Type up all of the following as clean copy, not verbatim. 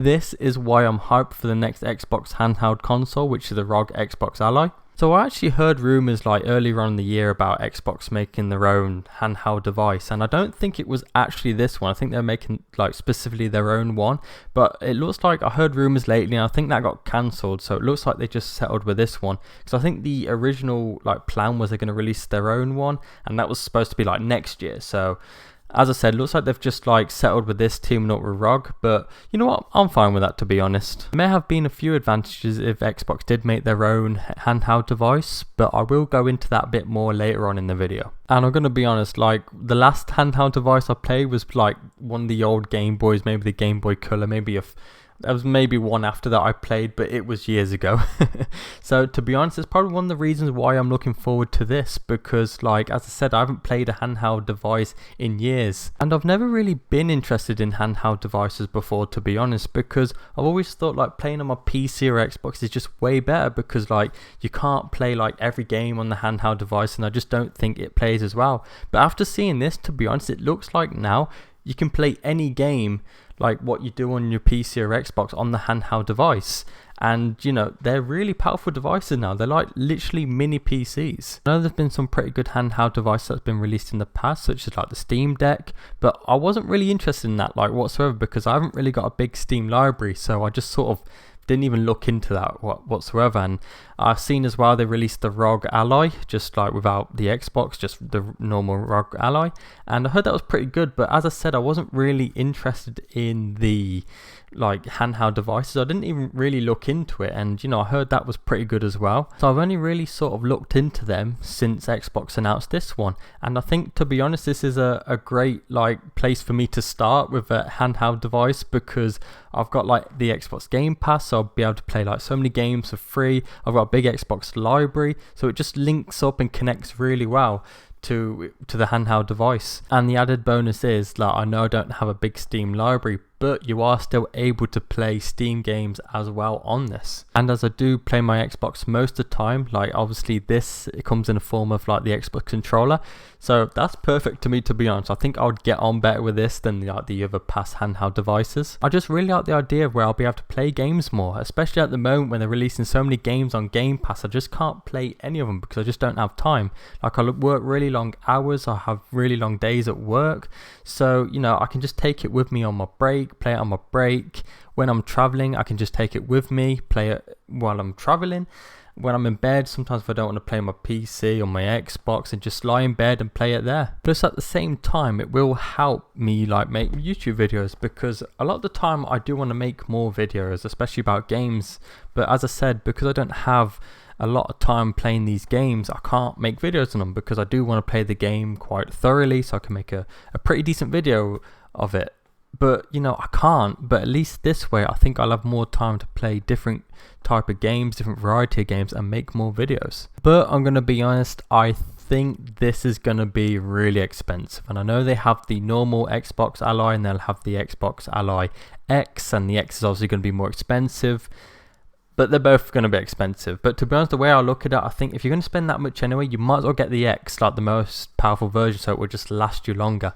This is why I'm hyped for the next Xbox handheld console, which is the ROG Xbox Ally. So I actually heard rumours like earlier on in the year about Xbox making their own handheld device, and I don't think it was actually this one. I think they're making like specifically their own one, but it looks like I heard rumours lately and I think that got cancelled, so it looks like they just settled with this one, because I think the original like plan was they're going to release their own one, and that was supposed to be like next year. So as I said, looks like they've just like settled with this, teaming up with ROG, but you know what, I'm fine with that, to be honest. There may have been a few advantages if Xbox did make their own handheld device, but I will go into that a bit more later on in the video. And I'm going to be honest, like the last handheld device I played was like one of the old Game Boys, maybe the Game Boy Color, there was maybe one after that I played, but it was years ago. So to be honest, it's probably one of the reasons why I'm looking forward to this, because like, as I said, I haven't played a handheld device in years. And I've never really been interested in handheld devices before, to be honest, because I've always thought like playing on my PC or Xbox is just way better, because like you can't play like every game on the handheld device, and I just don't think it plays as well. But after seeing this, to be honest, it looks like now you can play any game like what you do on your PC or Xbox on the handheld device. And you know, they're really powerful devices now. They're like literally mini PCs. I know there's been some pretty good handheld devices that's been released in the past, such as like the Steam Deck, but I wasn't really interested in that like whatsoever, because I haven't really got a big Steam library, so I just sort of didn't even look into that whatsoever. And I've seen as well they released the ROG Ally, just like without the Xbox, just the normal ROG Ally, and I heard that was pretty good. But as I said, I wasn't really interested in the like handheld devices. I didn't even really look into it, and you know, I heard that was pretty good as well. So I've only really sort of looked into them since Xbox announced this one, and I think, to be honest, this is a great like place for me to start with a handheld device, because I've got like the Xbox Game Pass, so I'll be able to play like so many games for free. I've got a big Xbox library, so it just links up and connects really well to the handheld device. And the added bonus is, like, I know I don't have a big Steam library, but you are still able to play Steam games as well on this. And as I do play my Xbox most of the time, like obviously it comes in a form of like the Xbox controller, so that's perfect to me, to be honest. I think I would get on better with this than like the other past handheld devices. I just really like the idea of where I'll be able to play games more, especially at the moment when they're releasing so many games on Game Pass. I just can't play any of them because I just don't have time. Like, I work really long hours, I have really long days at work, so you know, I can just take it with me on my break, play it on my break. When I'm traveling, I can just take it with me, play it while I'm traveling. When I'm in bed, sometimes if I don't want to play on my PC or my Xbox, and just lie in bed and play it there. Plus at the same time, it will help me like make YouTube videos, because a lot of the time I do want to make more videos, especially about games, but as I said, because I don't have a lot of time playing these games, I can't make videos on them, because I do want to play the game quite thoroughly so I can make a pretty decent video of it. But you know, I can't. But at least this way, I think I'll have more time to play different type of games, different variety of games, and make more videos. But I'm going to be honest, I think this is going to be really expensive. And I know they have the normal Xbox Ally, and they'll have the Xbox Ally X, and the X is obviously going to be more expensive. But they're both going to be expensive. But to be honest, the way I look at it, I think if you're going to spend that much anyway, you might as well get the X, like the most powerful version, so it will just last you longer.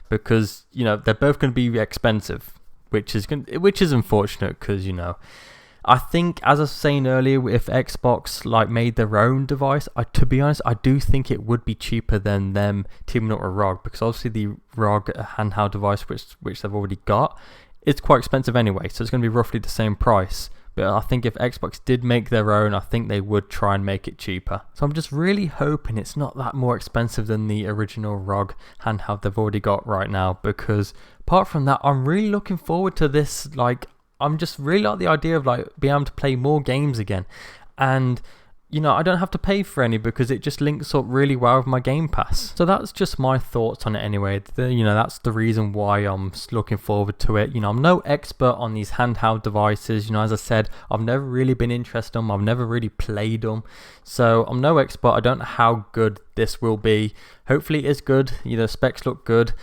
Because you know, they're both going to be expensive, which is unfortunate, because you know, I think, as I was saying earlier, if Xbox like made their own device, to be honest, I do think it would be cheaper than them teaming up with ROG, because obviously the ROG handheld device, which they've already got, is quite expensive anyway, so it's going to be roughly the same price. But I think if Xbox did make their own, I think they would try and make it cheaper. So I'm just really hoping it's not that more expensive than the original ROG handheld they've already got right now, because apart from that, I'm really looking forward to this. Like, I'm just really like the idea of like being able to play more games again. And you know, I don't have to pay for any, because it just links up really well with my Game Pass. So that's just my thoughts on it anyway. You know, that's the reason why I'm looking forward to it. You know, I'm no expert on these handheld devices. You know, as I said, I've never really been interested in them. I've never really played them. So I'm no expert. I don't know how good this will be. Hopefully it's good. You know, specs look good.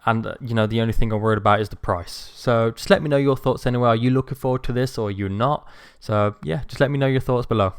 And, you know, the only thing I'm worried about is the price. So just let me know your thoughts anyway. Are you looking forward to this, or are you not? So, yeah, just let me know your thoughts below.